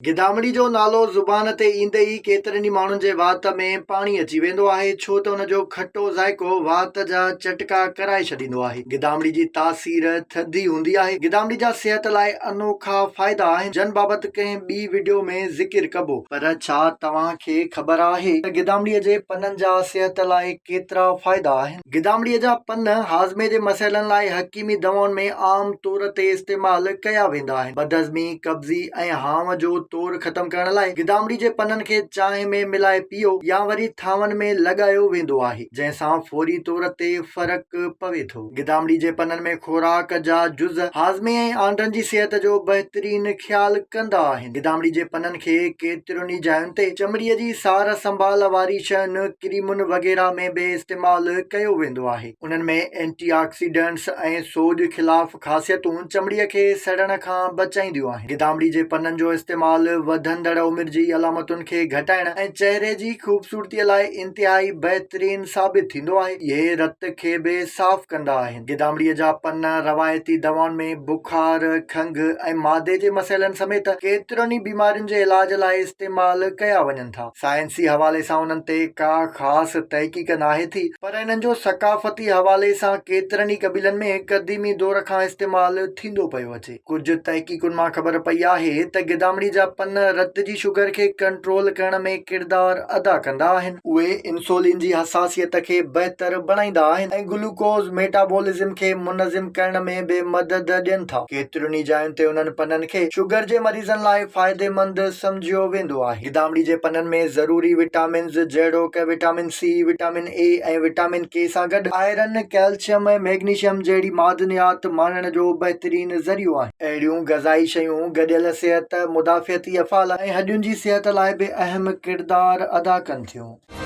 गिदामिड़ी जो नालो ज़ुबान ते ईंदे ई केतिरनि ई माण्हुनि जे वात में पाणी अची वेंदो आहे, छो त हुन जो खटो ज़ाइको वात जा चटका कराए छॾींदो आहे। गिदामिड़ी जी तासीर थधी हूंदी आहे। गिदामिड़ी जा सिहत लाइ अनोखा फ़ाइदा आहिनि, जन बाबति कंहिं ॿी वीडियो में ज़िक्र कबो। पर छा तव्हांखे ख़बर आहे त गिदामिड़ीअ जे पननि जा सिहत लाइ केतिरा फ़ाइदा आहिनि? गिदामिड़ीअ जा पन हाज़मे जे मसइलनि लाइ हकीमी दवाउनि में आम तौर ते इस्तेमाल कया वेंदा आहिनि। बदहज़मी, कब्ज़ी ऐं हांव जो तौर ख़तम करण लाइ गिदामिड़ी जे पननि खे चांहि में मिलाए पीओ या वरी थांवनि में लॻायो वेंदो आहे, जंहिंसां फौरी तौर ते फ़र्क़ु पवे थो। गिदामिड़ी जे पननि में खुराक जा जुज़ हाज़मे ऐं आंडनि जी सिहत जो बहितरीन ख़्यालु कंदा आहिनि। गिदामिड़ी जे पननि खे केतिरनि ई जायुनि ते चमड़ीअ जी सार संभाल वारी शयुनि, क्रीमुनि वग़ैरह में बि इस्तेमाल कयो वेंदो आहे। उन्हनि में एंटीऑक्सीडेंट्स ऐं सोज ख़िलाफ़ ख़ासियतूं चमड़ीअ खे सड़ण खां बचाईंदियूं आहिनि। गिदामिड़ी जे पननि जो इस्तेमाल वधंदड़ उमिरि जी अलामतुनि खे घटाइण ऐं चहिरे जी ख़ूबसूरतीअ लाइ इंतिहाई बहितरीन साबित थींदो आहे। इहे रत खे बि साफ़ कंदा आहिनि। गिदामिड़ीअ जा पन रवायती दवाउनि में बुखार, खंघि ऐं मादे जे मसइलनि समेत केतिरनि ई बीमारियुनि जे इलाज लाइ इस्तेमाल कया वञनि था। साइंसी हवाले सां उन्हनि ते का ख़ासि तहक़ीक़ नाहे थी, पर इन्हनि जो सक़ाफ़ती हवाले सां केतिरनि ई क़बीलनि में क़दीमी दौर खां इस्तेमाल थींदो पियो अचे। कुझु तहक़ीक़ुनि मां ख़बर पई आहे त गिदामिड़ी जा पन रत जी शुगर खे कंट्रोल करण में किरदारु अदा कंदा आहिनि। उहे इंसुलिन जी हसासियत खे बहितर बणाईंदा आहिनि ऐं ग्लूकोज़ मेटाबॉलिज़्म खे मुनज़िम करण में बि मदद ॾियनि था। केतिरनि ई जायुनि ते उन्हनि पननि खे शुगर जे मरीज़नि लाइ फ़ाइदेमंद सम्झियो वेंदो आहे। गिदामिड़ी जे पननि में ज़रूरी विटामिन्स जहिड़ोकि विटामिन सी, विटामिन ए ऐं विटामिन के सां गॾु आयरन, कैल्शियम ऐं मैग्नीशियम जहिड़ी मादनियात माणण जो बहितरीन ज़रियो आहे। अहिड़ियूं ग़ज़ाई शयूं गॾियल सिहत, मुदाफ़ियती अफ़ाल ऐं हॾियुनि जी सिहत लाइ बि अहम किरदारु अदा कनि थियूं।